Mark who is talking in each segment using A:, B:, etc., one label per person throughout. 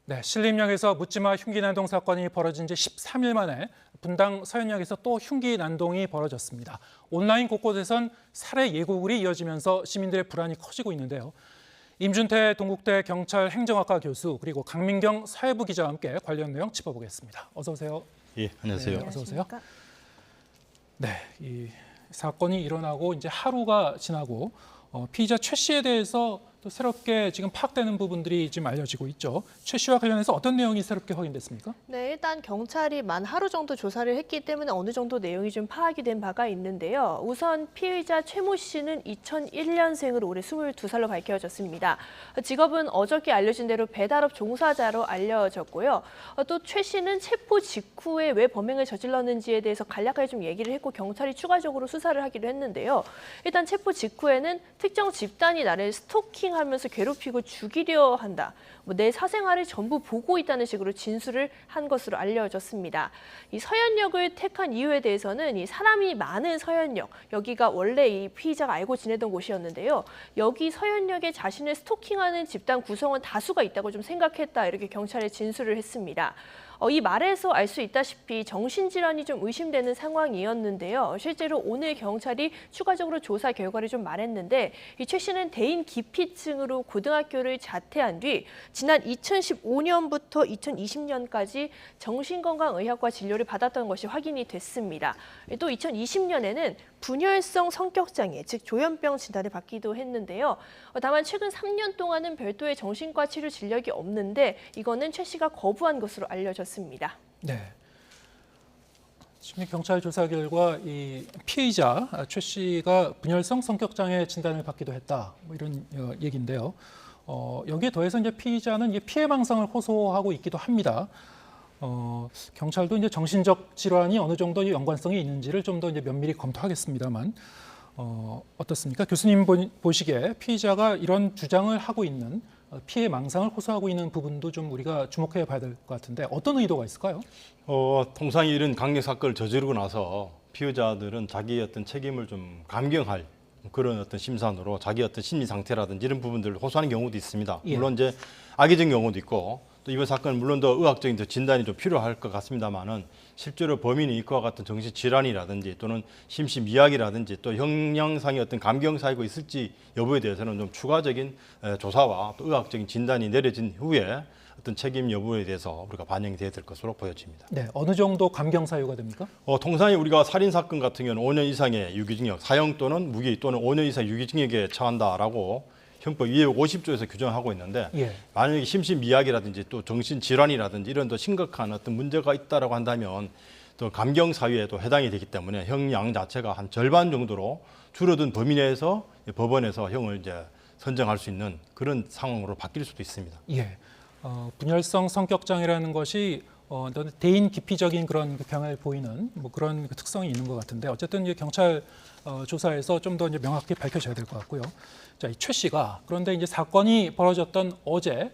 A: 네, 신림역에서 묻지마 흉기 난동 사건이 벌어진 지 13일 만에 분당 서현역에서 또 흉기 난동이 벌어졌습니다. 온라인 곳곳에선 살해 예고글이 이어지면서 시민들의 불안이 커지고 있는데요. 임준태 동국대 경찰 행정학과 교수 그리고 강민경 사회부 기자와 함께 관련 내용 짚어보겠습니다. 어서 오세요.
B: 예, 안녕하세요.
A: 네, 어서 오세요. 네, 이 사건이 일어나고 이제 하루가 지나고 피의자 최 씨에 대해서 또 새롭게 지금 파악되는 부분들이 지금 알려지고 있죠. 최 씨와 관련해서 어떤 내용이 새롭게 확인됐습니까?
C: 네, 일단 경찰이 만 하루 정도 조사를 했기 때문에 어느 정도 내용이 좀 파악이 된 바가 있는데요. 우선 피의자 최모 씨는 2001년생으로 올해 22살로 밝혀졌습니다. 직업은 어저께 알려진 대로 배달업 종사자로 알려졌고요. 또 최 씨는 체포 직후에 왜 범행을 저질렀는지에 대해서 간략하게 좀 얘기를 했고 경찰이 추가적으로 수사를 하기로 했는데요. 일단 체포 직후에는 특정 집단이 나를 스토킹하면서 괴롭히고 죽이려 한다. 내 사생활을 전부 보고 있다는 식으로 진술을 한 것으로 알려졌습니다. 이 서현역을 택한 이유에 대해서는 이 사람이 많은 서현역, 여기가 원래 이 피의자가 알고 지내던 곳이었는데요. 여기 서현역에 자신을 스토킹하는 집단 구성원 다수가 있다고 좀 생각했다. 이렇게 경찰에 진술을 했습니다. 이 말에서 알 수 있다시피 정신질환이 좀 의심되는 상황이었는데요. 실제로 오늘 경찰이 추가적으로 조사 결과를 좀 말했는데 이 최 씨는 대인 기피증으로 고등학교를 자퇴한 뒤 지난 2015년부터 2020년까지 정신건강의학과 진료를 받았던 것이 확인이 됐습니다. 또 2020년에는 분열성 성격장애, 즉 조현병 진단을 받기도 했는데요. 다만 최근 3년 동안은 별도의 정신과 치료 진력이 없는데 이거는 최 씨가 거부한 것으로 알려졌습니다.
A: 네. 지금 경찰 조사 결과 이 피의자 최 씨가 분열성 성격 장애 진단을 받기도 했다. 뭐 이런 얘기인데요. 여기에 더해서 이제 피의자는 이제 피해망상을 호소하고 있기도 합니다. 경찰도 이제 정신적 질환이 어느 정도 연관성이 있는지를 좀 더 이제 면밀히 검토하겠습니다만 어떻습니까? 교수님 보시기에 피의자가 이런 주장을 하고 있는 피해 망상을 호소하고 있는 부분도 좀 우리가 주목해 봐야 될 것 같은데 어떤 의도가 있을까요?
B: 통상 이런 강력 사건을 저지르고 나서 피의자들은 자기의 어떤 책임을 좀 감경할 그런 어떤 심산으로 자기 어떤 심리 상태라든지 이런 부분들을 호소하는 경우도 있습니다.
A: 예.
B: 물론 이제 악의적인 경우도 있고 또 이번 사건은 물론 더 의학적인 더 진단이 좀 필요할 것 같습니다만은 실제로 범인이 이와 같은 정신 질환이라든지 또는 심신 미약이라든지 또 형량상의 어떤 감경 사유가 있을지 여부에 대해서는 좀 추가적인 조사와 또 의학적인 진단이 내려진 후에 어떤 책임 여부에 대해서 우리가 반영이 돼야 될 것으로 보여집니다.
A: 네, 어느 정도 감경 사유가 됩니까?
B: 통상에 우리가 살인 사건 같은 경우는 5년 이상의 유기징역, 사형 또는 무기 또는 5년 이상 유기징역에 처한다라고 형법 250조에서 규정하고 있는데
A: 예.
B: 만약에 심신미약이라든지 또 정신질환이라든지 이런 더 심각한 어떤 문제가 있다라고 한다면 또 감경 사유에도 해당이 되기 때문에 형량 자체가 한 절반 정도로 줄어든 범위 내에서 법원에서 형을 이제 선정할 수 있는 그런 상황으로 바뀔 수도 있습니다.
A: 예. 분열성 성격 장애라는 것이 대인 기피적인 그런 경향을 보이는 뭐 그런 특성이 있는 것 같은데 어쨌든 이제 경찰 조사에서 좀 더 이제 명확히 밝혀져야 될 것 같고요. 자, 이 최 씨가 그런데 이제 사건이 벌어졌던 어제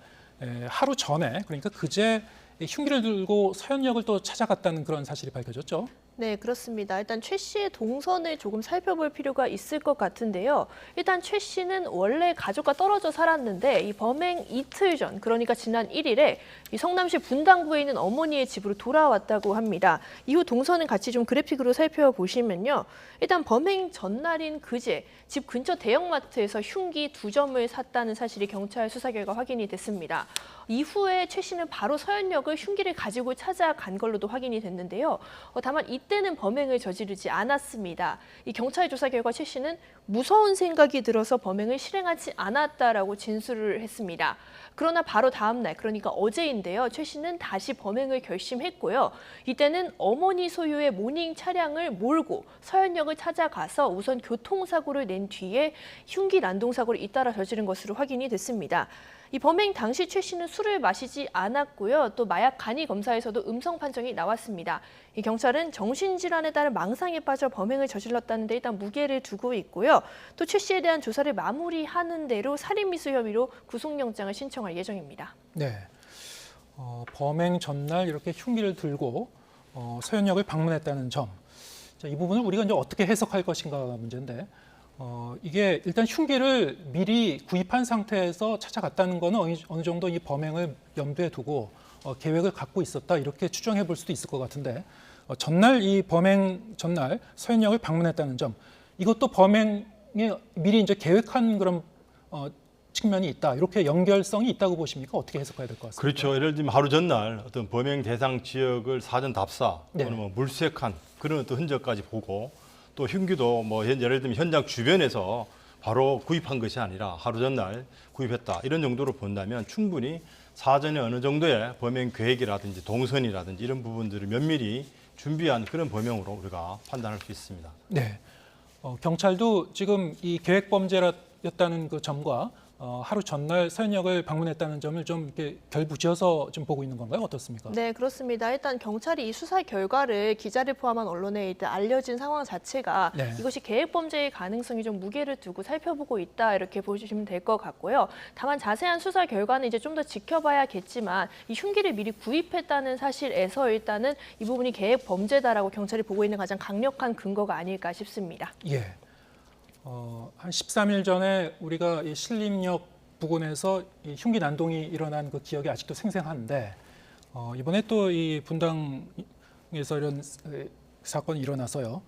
A: 하루 전에 그러니까 그제 흉기를 들고 서현역을 또 찾아갔다는 그런 사실이 밝혀졌죠.
C: 네, 그렇습니다. 일단 최 씨의 동선을 조금 살펴볼 필요가 있을 것 같은데요. 일단 최 씨는 원래 가족과 떨어져 살았는데 이 범행 이틀 전, 그러니까 지난 1일에 이 성남시 분당구에 있는 어머니의 집으로 돌아왔다고 합니다. 이후 동선은 같이 좀 그래픽으로 살펴보시면요. 일단 범행 전날인 그제 집 근처 대형마트에서 흉기 2점을 샀다는 사실이 경찰 수사 결과 확인이 됐습니다. 이후에 최 씨는 바로 서현역을 흉기를 가지고 찾아간 걸로도 확인이 됐는데요. 다만 이때는 범행을 저지르지 않았습니다. 이 경찰 조사 결과 최 씨는 무서운 생각이 들어서 범행을 실행하지 않았다라고 진술을 했습니다. 그러나 바로 다음 날, 그러니까 어제인데요. 최 씨는 다시 범행을 결심했고요. 이때는 어머니 소유의 모닝 차량을 몰고 서현역을 찾아가서 우선 교통사고를 낸 뒤에 흉기 난동사고를 잇따라 저지른 것으로 확인이 됐습니다. 이 범행 당시 최 씨는 술을 마시지 않았고요. 또 마약 간이 검사에서도 음성 판정이 나왔습니다. 이 경찰은 정신질환에 따른 망상에 빠져 범행을 저질렀다는 데 일단 무게를 두고 있고요. 또 최 씨에 대한 조사를 마무리하는 대로 살인미수 혐의로 구속영장을 신청할 예정입니다.
A: 네. 범행 전날 이렇게 흉기를 들고 서현역을 방문했다는 점. 자, 이 부분을 우리가 이제 어떻게 해석할 것인가가 문제인데 이게 일단 흉기를 미리 구입한 상태에서 찾아갔다는 거는 어느 정도 이 범행을 염두에 두고 계획을 갖고 있었다 이렇게 추정해 볼 수도 있을 것 같은데 전날 이 범행 전날 서현역을 방문했다는 점 이것도 범행에 미리 이제 계획한 그런 측면이 있다 이렇게 연결성이 있다고 보십니까? 어떻게 해석해야 될 것 같습니까?
B: 그렇죠. 예를 들면 하루 전날 어떤 범행 대상 지역을 사전 답사 또는
A: 네.
B: 뭐 물색한 그런 어떤 흔적까지 보고 또 흉기도 뭐 예를 들면 현장 주변에서 바로 구입한 것이 아니라 하루 전날 구입했다 이런 정도로 본다면 충분히 사전에 어느 정도의 범행 계획이라든지 동선이라든지 이런 부분들을 면밀히 준비한 그런 범행으로 우리가 판단할 수 있습니다.
A: 네. 경찰도 지금 이 계획 범죄였다는 그 점과 하루 전날 서현역을 방문했다는 점을 좀 이렇게 결부지어서 좀 보고 있는 건가요? 어떻습니까?
C: 네, 그렇습니다. 일단 경찰이 이 수사 결과를 기자를 포함한 언론에 일단 알려진 상황 자체가
A: 네.
C: 이것이 계획 범죄의 가능성이 좀 무게를 두고 살펴보고 있다 이렇게 보시면 될 것 같고요. 다만 자세한 수사 결과는 이제 좀 더 지켜봐야겠지만 이 흉기를 미리 구입했다는 사실에서 일단은 이 부분이 계획 범죄다라고 경찰이 보고 있는 가장 강력한 근거가 아닐까 싶습니다.
A: 예. 한 13일 전에 우리가 이 신림역 부근에서 이 흉기 난동이 일어난 그 기억이 아직도 생생한데 이번에 또 이 분당에서 이런 사건이 일어나서요.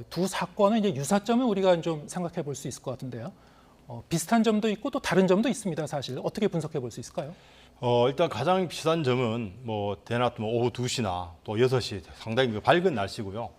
A: 두 사건은 이제 유사점을 우리가 좀 생각해 볼 수 있을 것 같은데요. 비슷한 점도 있고 또 다른 점도 있습니다. 사실 어떻게 분석해 볼 수 있을까요?
B: 일단 가장 비싼 점은 뭐 대낮 뭐 오후 2시나 또 6시 상당히 그 밝은 날씨고요.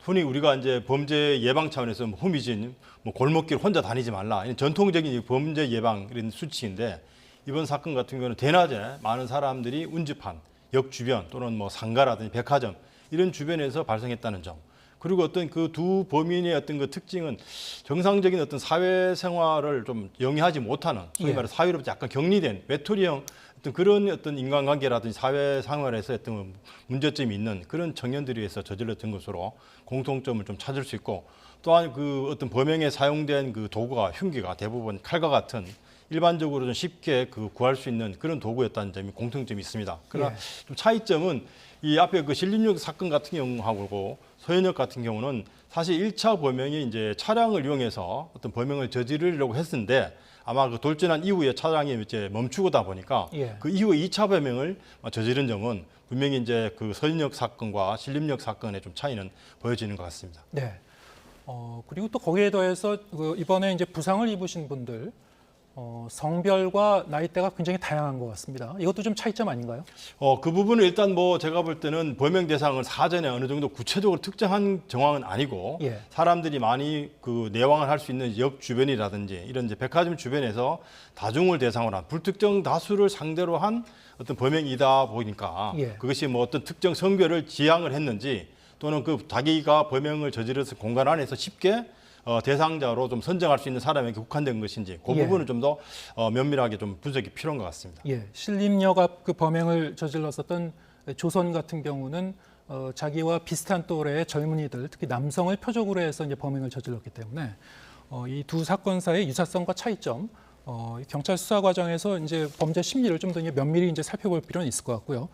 B: 흔히 우리가 이제 범죄 예방 차원에서 뭐 후미진, 뭐 골목길 혼자 다니지 말라 이런 전통적인 범죄 예방 이런 수치인데 이번 사건 같은 경우는 대낮에 많은 사람들이 운집한 역 주변 또는 뭐 상가라든지 백화점 이런 주변에서 발생했다는 점. 그리고 어떤 그 두 범인의 어떤 그 특징은 정상적인 어떤 사회생활을 좀 영위하지 못하는 소위 말해 사회로부터 약간 격리된 외톨이형 어떤 그런 어떤 인간관계라든지 사회생활에서 어떤 문제점이 있는 그런 청년들에 의해서 저질렀던 것으로 공통점을 좀 찾을 수 있고 또한 그 어떤 범행에 사용된 그 도구가 흉기가 대부분 칼과 같은 일반적으로 좀 쉽게 그 구할 수 있는 그런 도구였다는 점이 공통점이 있습니다. 그러나 좀 차이점은 이 앞에 그 신림역 사건 같은 경우하고 서현역 같은 경우는 사실 1차 범행이 이제 차량을 이용해서 어떤 범행을 저지르려고 했는데 아마 그 돌진한 이후에 차량이 이제 멈추고다 보니까 그 이후에 2차 범행을 저지른 점은 분명히 이제 그 서현역 사건과 신림역 사건의 좀 차이는 보여지는 것 같습니다.
A: 네. 그리고 또 거기에 더해서 이번에 이제 부상을 입으신 분들 성별과 나이대가 굉장히 다양한 것 같습니다. 이것도 좀 차이점 아닌가요?
B: 그 부분은 일단 뭐 제가 볼 때는 범행 대상을 사전에 어느 정도 구체적으로 특정한 정황은 아니고 사람들이 많이 그 내왕을 할 수 있는 역 주변이라든지 이런 이제 백화점 주변에서 다중을 대상으로 한 불특정 다수를 상대로 한 어떤 범행이다 보니까 그것이 뭐 어떤 특정 성별을 지향을 했는지 또는 그 자기가 범행을 저질러서 공간 안에서 쉽게 대상자로 좀 선정할 수 있는 사람에게 국한된 것인지 그 부분은 좀 더 면밀하게 좀 분석이 필요한 것 같습니다.
A: 신림역 앞 그 범행을 저질렀었던 조선 같은 경우는 자기와 비슷한 또래의 젊은이들, 특히 남성을 표적으로 해서 이제 범행을 저질렀기 때문에 이 두 사건 사이의 유사성과 차이점, 경찰 수사 과정에서 이제 범죄 심리를 좀 더 면밀히 이제 살펴볼 필요는 있을 것 같고요.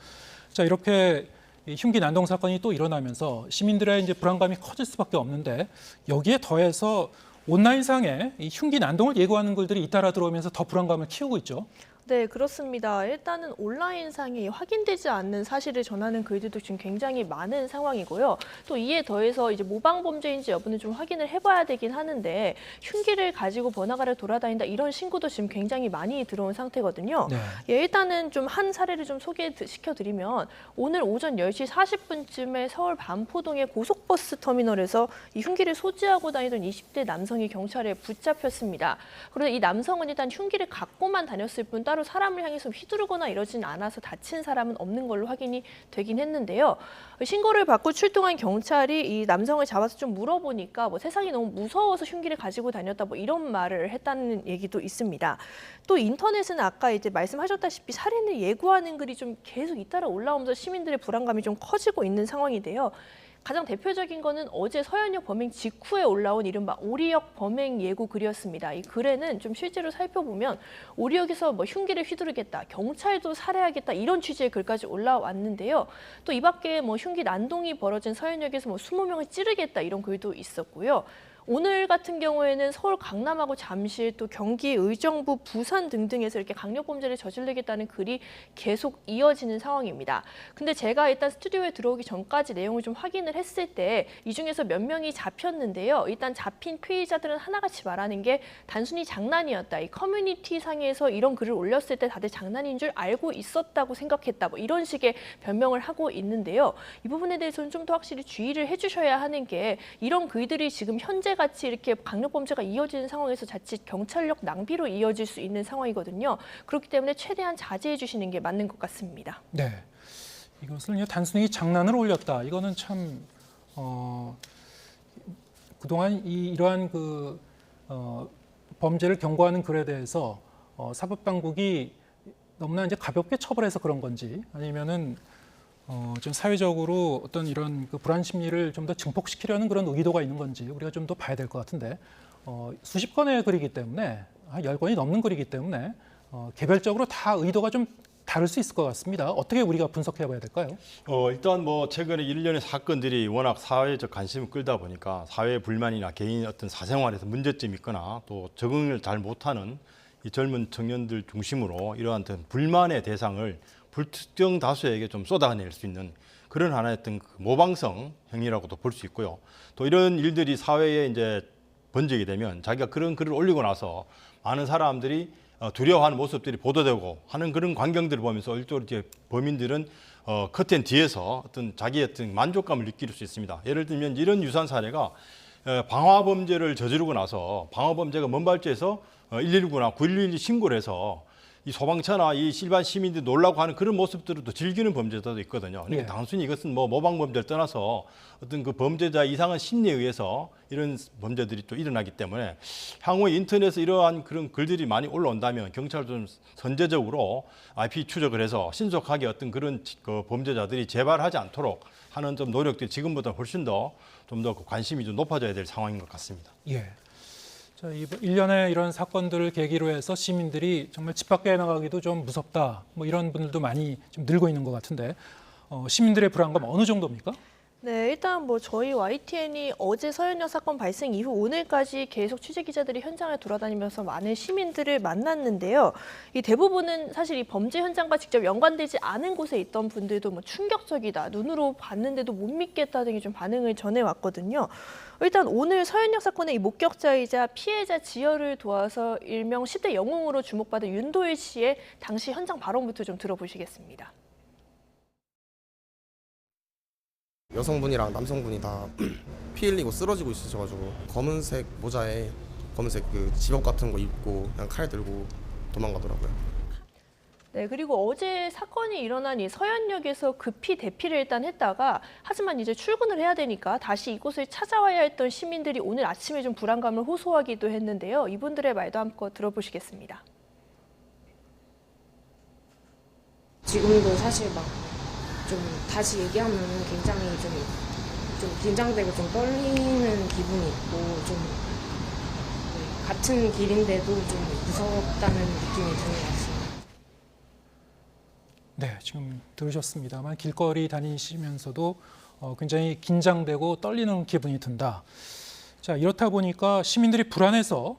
A: 자, 이렇게 이 흉기 난동 사건이 또 일어나면서 시민들의 이제 불안감이 커질 수밖에 없는데 여기에 더해서 온라인상에 이 흉기 난동을 예고하는 글들이 잇따라 들어오면서 더 불안감을 키우고 있죠.
C: 네, 그렇습니다. 일단은 온라인상에 확인되지 않는 사실을 전하는 글들도 지금 굉장히 많은 상황이고요. 또 이에 더해서 이제 모방 범죄인지 여부는 좀 확인을 해봐야 되긴 하는데 흉기를 가지고 번화가를 돌아다닌다 이런 신고도 지금 굉장히 많이 들어온 상태거든요. 일단은 좀 한 사례를 좀 소개시켜드리면 오늘 오전 10시 40분쯤에 서울 반포동의 고속버스 터미널에서 이 흉기를 소지하고 다니던 20대 남성이 경찰에 붙잡혔습니다. 그런데 이 남성은 일단 흉기를 갖고만 다녔을 뿐 따로 사람을 향해서 휘두르거나 이러진 않아서 다친 사람은 없는 걸로 확인이 되긴 했는데요. 신고를 받고 출동한 경찰이 이 남성을 잡아서 좀 물어보니까 뭐 세상이 너무 무서워서 흉기를 가지고 다녔다 뭐 이런 말을 했다는 얘기도 있습니다. 또 인터넷은 아까 이제 말씀하셨다시피 살인을 예고하는 글이 좀 계속 잇따라 올라오면서 시민들의 불안감이 좀 커지고 있는 상황인데요. 가장 대표적인 거는 어제 서현역 범행 직후에 올라온 이른바 오리역 범행 예고 글이었습니다. 이 글에는 좀 실제로 살펴보면 오리역에서 뭐 흉기를 휘두르겠다, 경찰도 살해하겠다 이런 취지의 글까지 올라왔는데요. 또 이 밖에 뭐 흉기 난동이 벌어진 서현역에서 뭐 20명을 찌르겠다 이런 글도 있었고요. 오늘 같은 경우에는 서울 강남하고 잠실 또 경기 의정부 부산 등등에서 이렇게 강력범죄를 저지르겠다는 글이 계속 이어지는 상황입니다. 근데 제가 일단 스튜디오에 들어오기 전까지 내용을 좀 확인을 했을 때 이 중에서 몇 명이 잡혔는데요. 일단 잡힌 피의자들은 하나같이 말하는 게 단순히 장난이었다. 이 커뮤니티 상에서 이런 글을 올렸을 때 다들 장난인 줄 알고 있었다고 생각했다. 뭐 이런 식의 변명을 하고 있는데요. 이 부분에 대해서는 좀 더 확실히 주의를 해주셔야 하는 게 이런 글들이 지금 현재 같이 이렇게 강력범죄가 이어지는 상황에서 자칫 경찰력 낭비로 이어질 수 있는 상황이거든요. 그렇기 때문에 최대한 자제해 주시는 게 맞는 것 같습니다.
A: 네, 이것을 단순히 장난을 올렸다. 이거는 참 그동안 이러한 범죄를 경고하는 글에 대해서 사법당국이 너무나 이제 가볍게 처벌해서 그런 건지 아니면은 좀 사회적으로 어떤 이런 불안 심리를 좀 더 증폭시키려는 그런 의도가 있는 건지 우리가 좀 더 봐야 될 것 같은데 수십 건의 글이기 때문에 한 10건이 넘는 글이기 때문에 개별적으로 다 의도가 좀 다를 수 있을 것 같습니다. 어떻게 우리가 분석해 봐야 될까요?
B: 일단 뭐 최근에 일련의 사건들이 워낙 사회적 관심을 끌다 보니까 사회 불만이나 개인 어떤 사생활에서 문제점이 있거나 또 적응을 잘 못하는 이 젊은 청년들 중심으로 이러한 어떤 불만의 대상을 불특정 다수에게 좀 쏟아낼 수 있는 그런 하나의 어떤 모방성 행위라고도 볼 수 있고요. 또 이런 일들이 사회에 이제 번지게 되면 자기가 그런 글을 올리고 나서 많은 사람들이 두려워하는 모습들이 보도되고 하는 그런 광경들을 보면서 일종의 이제 범인들은 커튼 뒤에서 어떤 자기의 어떤 만족감을 느낄 수 있습니다. 예를 들면 이런 유사한 사례가 방화 범죄를 저지르고 나서 방화 범죄가 먼발치해서 119나 911 신고를 해서 이 소방차나 이 일반 시민들이 놀라고 하는 그런 모습들을 또 즐기는 범죄자도 있거든요. 그러니까
A: 예.
B: 단순히 이것은 뭐 모방 범죄를 떠나서 어떤 그 범죄자 이상한 심리에 의해서 이런 범죄들이 또 일어나기 때문에 향후에 인터넷에 이러한 그런 글들이 많이 올라온다면 경찰도 좀 선제적으로 IP 추적을 해서 신속하게 어떤 그런 그 범죄자들이 재발하지 않도록 하는 좀 노력들이 지금보다 훨씬 더 좀 더 관심이 좀 높아져야 될 상황인 것 같습니다.
A: 예. 자, 일련의 이런 사건들을 계기로 해서 시민들이 정말 집 밖에 나가기도 좀 무섭다. 뭐 이런 분들도 많이 좀 늘고 있는 것 같은데 시민들의 불안감 어느 정도입니까?
C: 네, 일단 뭐 저희 YTN이 어제 서현역 사건 발생 이후 오늘까지 계속 취재 기자들이 현장에 돌아다니면서 많은 시민들을 만났는데요. 이 대부분은 사실 이 범죄 현장과 직접 연관되지 않은 곳에 있던 분들도 뭐 충격적이다, 눈으로 봤는데도 못 믿겠다 등의 좀 반응을 전해왔거든요. 일단 오늘 서현역 사건의 이 목격자이자 피해자 지혈을 도와서 일명 10대 영웅으로 주목받은 윤도일 씨의 당시 현장 발언부터 좀 들어보시겠습니다.
D: 여성분이랑 남성분이 다 피 흘리고 쓰러지고 있으셔가지고 검은색 모자에 검은색 그 집업 같은 거 입고 그냥 칼 들고 도망가더라고요.
C: 네, 그리고 어제 사건이 일어난 이 서현역에서 급히 대피를 일단 했다가 하지만 이제 출근을 해야 되니까 다시 이곳을 찾아와야 했던 시민들이 오늘 아침에 좀 불안감을 호소하기도 했는데요. 이분들의 말도 한번 들어보시겠습니다.
E: 지금도 사실 막 좀 다시 얘기하면 굉장히 좀 긴장되고 좀 떨리는 기분이 있고 좀 같은 길인데도 좀 무섭다는 느낌이 드는 것 같습니다.
A: 네, 지금 들으셨습니다만 길거리 다니시면서도 굉장히 긴장되고 떨리는 기분이 든다. 자, 이렇다 보니까 시민들이 불안해서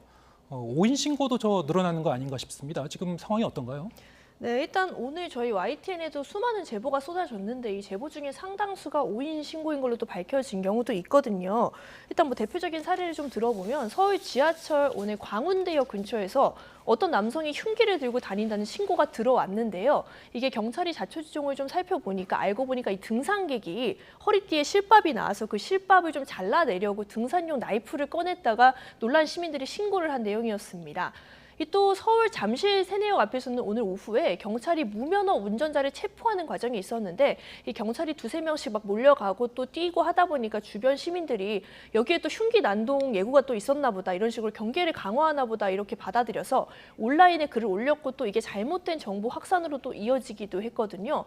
A: 오인 신고도 늘어나는 거 아닌가 싶습니다. 지금 상황이 어떤가요?
C: 네, 일단 오늘 저희 YTN에도 수많은 제보가 쏟아졌는데 이 제보 중에 상당수가 오인 신고인 걸로 또 밝혀진 경우도 있거든요. 일단 뭐 대표적인 사례를 좀 들어보면 서울 지하철 오늘 광운대역 근처에서 어떤 남성이 흉기를 들고 다닌다는 신고가 들어왔는데요. 이게 경찰이 자초지종을 좀 살펴보니까 알고 보니까 이 등산객이 허리띠에 실밥이 나와서 그 실밥을 좀 잘라내려고 등산용 나이프를 꺼냈다가 놀란 시민들이 신고를 한 내용이었습니다. 또 서울 잠실 세내역 앞에서는 오늘 오후에 경찰이 무면허 운전자를 체포하는 과정이 있었는데 이 경찰이 두세 명씩 막 몰려가고 또 뛰고 하다 보니까 주변 시민들이 여기에 또 흉기 난동 예고가 또 있었나 보다 이런 식으로 경계를 강화하나 보다 이렇게 받아들여서 온라인에 글을 올렸고 또 이게 잘못된 정보 확산으로 또 이어지기도 했거든요.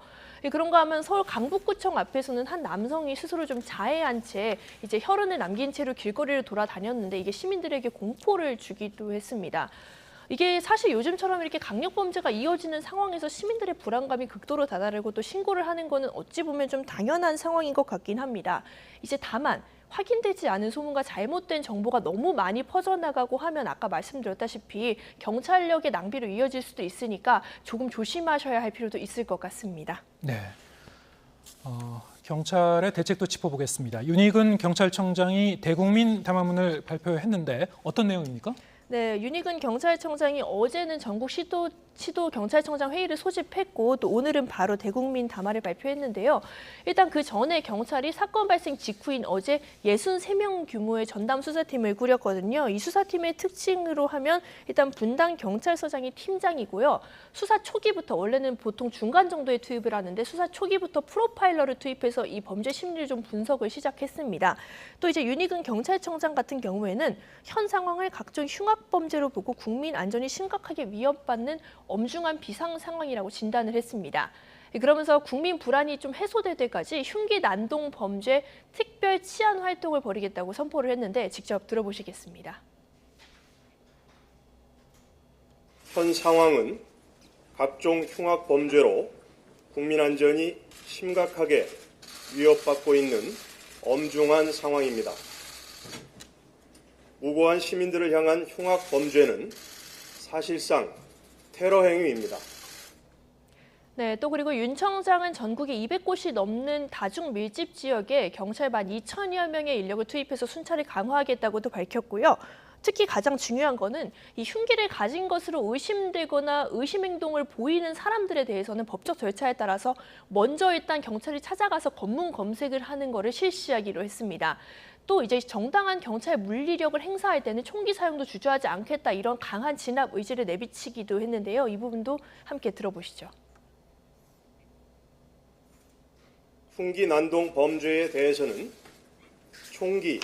C: 그런가 하면 서울 강북구청 앞에서는 한 남성이 스스로 좀 자해한 채 이제 혈흔을 남긴 채로 길거리를 돌아다녔는데 이게 시민들에게 공포를 주기도 했습니다. 이게 사실 요즘처럼 이렇게 강력범죄가 이어지는 상황에서 시민들의 불안감이 극도로 다다르고 또 신고를 하는 거는 어찌 보면 좀 당연한 상황인 것 같긴 합니다. 이제 다만 확인되지 않은 소문과 잘못된 정보가 너무 많이 퍼져나가고 하면 아까 말씀드렸다시피 경찰력의 낭비로 이어질 수도 있으니까 조금 조심하셔야 할 필요도 있을 것 같습니다.
A: 네. 경찰의 대책도 짚어보겠습니다. 윤익은 경찰청장이 대국민 담화문을 발표했는데 어떤 내용입니까?
C: 네, 윤익은 경찰청장이 어제는 전국 시도 경찰청장 회의를 소집했고 또 오늘은 바로 대국민 담화를 발표했는데요. 일단 그 전에 경찰이 사건 발생 직후인 어제 63명 규모의 전담 수사팀을 꾸렸거든요. 이 수사팀의 특징으로 하면 일단 분당 경찰서장이 팀장이고요. 수사 초기부터 원래는 보통 중간 정도에 투입을 하는데 수사 초기부터 프로파일러를 투입해서 이 범죄 심리를 좀 분석을 시작했습니다. 또 이제 윤익은 경찰청장 같은 경우에는 현 상황을 각종 흉악 범죄로 보고 국민 안전이 심각하게 위협받는 엄중한 비상 상황이라고 진단을 했습니다. 그러면서 국민 불안이 좀 해소될 때까지 흉기 난동 범죄 특별 치안 활동을 벌이겠다고 선포를 했는데 직접 들어보시겠습니다.
F: 현 상황은 각종 흉악 범죄로 국민 안전이 심각하게 위협받고 있는 엄중한 상황입니다. 무고한 시민들을 향한 흉악 범죄는 사실상 테러 행위입니다.
C: 네, 또 그리고 윤 청장은 전국에 200곳이 넘는 다중 밀집 지역에 경찰 12,000여 명의 인력을 투입해서 순찰을 강화하겠다고도 밝혔고요. 특히 가장 중요한 거는 이 흉기를 가진 것으로 의심되거나 의심 행동을 보이는 사람들에 대해서는 법적 절차에 따라서 먼저 일단 경찰이 찾아가서 검문 검색을 하는 거를 실시하기로 했습니다. 또 이제 정당한 경찰 물리력을 행사할 때는 총기 사용도 주저하지 않겠다 이런 강한 진압 의지를 내비치기도 했는데요. 이 부분도 함께 들어보시죠.
F: 흉기 난동 범죄에 대해서는 총기,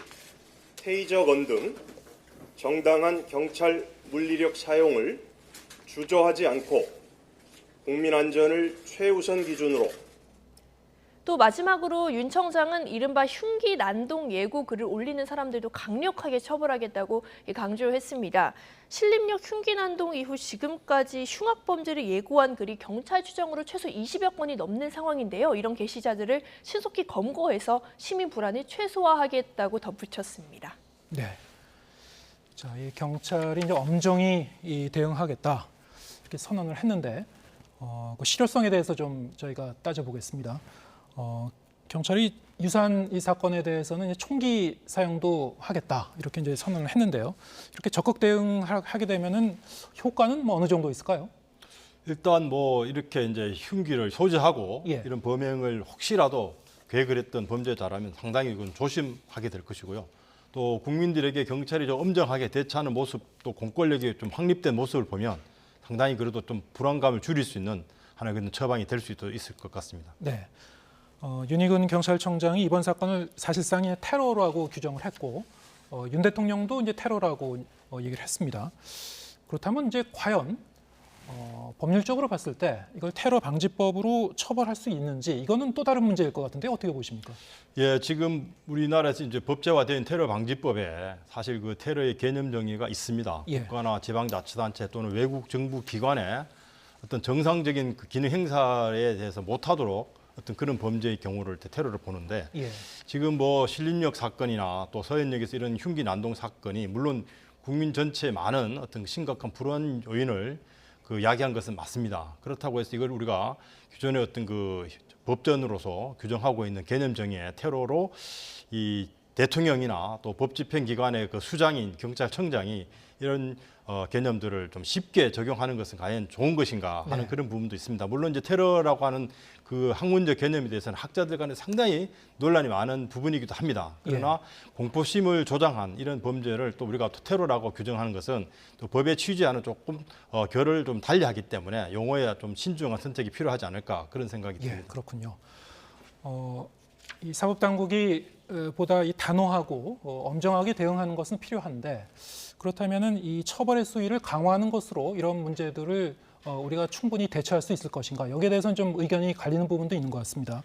F: 테이저건 등 정당한 경찰 물리력 사용을 주저하지 않고 국민 안전을 최우선 기준으로
C: 또 마지막으로 윤 청장은 이른바 흉기 난동 예고 글을 올리는 사람들도 강력하게 처벌하겠다고 강조했습니다. 신림역 흉기 난동 이후 지금까지 흉악 범죄를 예고한 글이 경찰 추정으로 최소 20여 건이 넘는 상황인데요. 이런 게시자들을 신속히 검거해서 시민 불안을 최소화하겠다고 덧붙였습니다.
A: 네. 자, 이 경찰이 이제 엄정히 대응하겠다 이렇게 선언을 했는데 그 실효성에 대해서 좀 저희가 따져보겠습니다. 경찰이 유사한 이 사건에 대해서는 이제 총기 사용도 하겠다 이렇게 이제 선언을 했는데요. 이렇게 적극 대응하게 되면은 효과는 뭐 어느 정도 있을까요?
B: 일단 뭐 이렇게 이제 흉기를 소지하고
A: 예.
B: 이런 범행을 혹시라도 계획을 했던 범죄자라면 상당히 이건 조심하게 될 것이고요. 또 국민들에게 경찰이 좀 엄정하게 대처하는 모습, 또 공권력이 좀 확립된 모습을 보면 상당히 그래도 좀 불안감을 줄일 수 있는 하나의 그런 처방이 될 수 있을 것 같습니다.
A: 네. 윤익은 경찰청장이 이번 사건을 사실상의 테러라고 규정을 했고 윤 대통령도 이제 테러라고 얘기를 했습니다. 그렇다면 이제 과연 법률적으로 봤을 때 이걸 테러 방지법으로 처벌할 수 있는지 이거는 또 다른 문제일 것 같은데 어떻게 보십니까?
B: 예, 지금 우리나라에서 이제 법제화된 테러 방지법에 사실 그 테러의 개념 정의가 있습니다.
A: 예.
B: 국가나 지방자치단체 또는 외국 정부 기관에 어떤 정상적인 그 기능 행사에 대해서 못하도록 어떤 그런 범죄의 경우를 테러를 보는데
A: 예.
B: 지금 뭐 신림역 사건이나 또 서현역에서 이런 흉기 난동 사건이 물론 국민 전체에 많은 어떤 심각한 불안 요인을 야기한 것은 맞습니다. 그렇다고 해서 이걸 우리가 기존의 어떤 그 법전으로서 규정하고 있는 개념 정의의 테러로 이 대통령이나 또 법집행기관의 그 수장인 경찰청장이 이런 개념들을 좀 쉽게 적용하는 것은 과연 좋은 것인가 하는
A: 네.
B: 그런 부분도 있습니다. 물론 이제 테러라고 하는 그 학문적 개념에 대해서는 학자들 간에 상당히 논란이 많은 부분이기도 합니다. 그러나 공포심을 조장한 이런 범죄를 또 우리가 테러라고 규정하는 것은 또 법의 취지와는 조금 결을 좀 달리하기 때문에 용어에 좀 신중한 선택이 필요하지 않을까 그런 생각이 듭니다.
A: 예, 그렇군요. 이 사법당국이 보다 이 단호하고 엄정하게 대응하는 것은 필요한데 그렇다면은 이 처벌의 수위를 강화하는 것으로 이런 문제들을 우리가 충분히 대처할 수 있을 것인가 여기에 대해서는 좀 의견이 갈리는 부분도 있는 것 같습니다.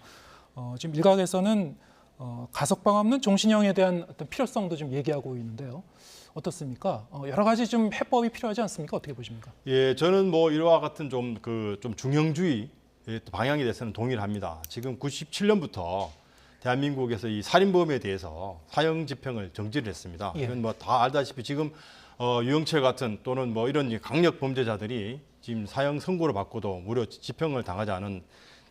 A: 지금 일각에서는 가석방 없는 종신형에 대한 어떤 필요성도 좀 얘기하고 있는데요. 어떻습니까? 여러 가지 좀 해법이 필요하지 않습니까? 어떻게 보십니까?
B: 예, 저는 뭐 이와 같은 좀 중형주의 방향에 대해서는 동의를 합니다. 지금 97년부터 대한민국에서 이 살인범에 대해서 사형 집행을 정지를 했습니다.
A: 예.
B: 이건 뭐 다 알다시피 지금 유영철 같은 또는 뭐 이런 강력 범죄자들이 지금 사형 선고를 받고도 무려 집행을 당하지 않은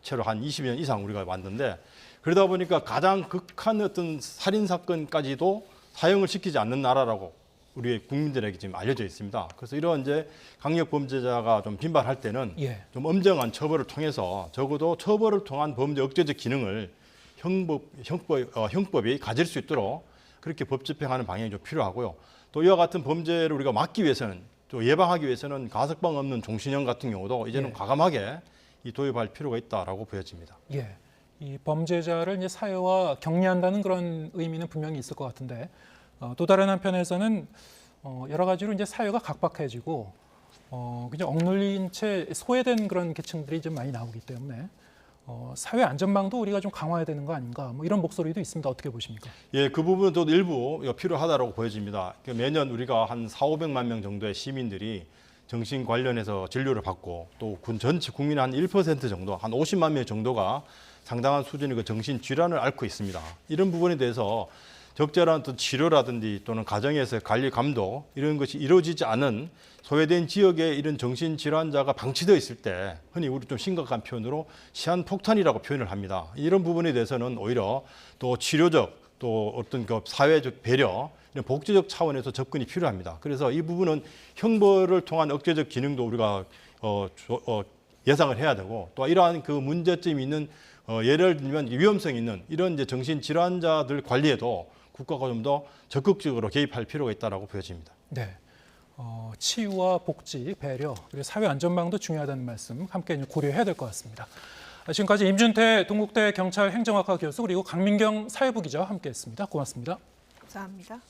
B: 채로 한 20년 이상 우리가 왔는데, 그러다 보니까 가장 극한 어떤 살인 사건까지도 사형을 시키지 않는 나라라고 우리 국민들에게 지금 알려져 있습니다. 그래서 이런 이제 강력 범죄자가 좀 빈발할 때는
A: 예.
B: 좀 엄정한 처벌을 통해서 적어도 처벌을 통한 범죄 억제적 기능을 형법이 가질 수 있도록 그렇게 법 집행하는 방향이 좀 필요하고요. 또 이와 같은 범죄를 우리가 막기 위해서는, 또 예방하기 위해서는 가석방 없는 종신형 같은 경우도 이제는
A: 예.
B: 과감하게 이 도입할 필요가 있다라고 보여집니다.
A: 예. 이 범죄자를 이제 사회와 격리한다는 그런 의미는 분명히 있을 것 같은데, 또 다른 한편에서는 여러 가지로 이제 사회가 각박해지고 그냥 억눌린 채 소외된 그런 계층들이 좀 많이 나오기 때문에 사회 안전망도 우리가 좀 강화해야 되는 거 아닌가, 뭐 이런 목소리도 있습니다. 어떻게 보십니까?
B: 예, 그 부분은 또 일부 필요하다라고 보여집니다. 매년 우리가 한 4,500만 명 정도의 시민들이 정신 관련해서 진료를 받고, 또 전체 국민의 한 1% 정도, 한 50만 명 정도가 상당한 수준의 그 정신 질환을 앓고 있습니다. 이런 부분에 대해서 적절한 또 치료라든지 또는 가정에서 관리 감독 이런 것이 이루어지지 않은 소외된 지역에 이런 정신 질환자가 방치되어 있을 때 흔히 우리 좀 심각한 표현으로 시한폭탄이라고 표현을 합니다. 이런 부분에 대해서는 오히려 또 치료적 또 어떤 그 사회적 배려, 이런 복지적 차원에서 접근이 필요합니다. 그래서 이 부분은 형벌을 통한 억제적 기능도 우리가 예상을 해야 되고, 또 이러한 그 문제점이 있는 예를 들면 위험성 있는 이런 이제 정신 질환자들 관리에도 국가가 좀 더 적극적으로 개입할 필요가 있다라고 보여집니다.
A: 네. 치유와 복지, 배려, 그리고 사회 안전망도 중요하다는 말씀 함께 고려해야 될 것 같습니다. 지금까지 임준태 동국대 경찰 행정학과 교수, 그리고 강민경 사회부 기자와 함께했습니다. 고맙습니다.
C: 감사합니다.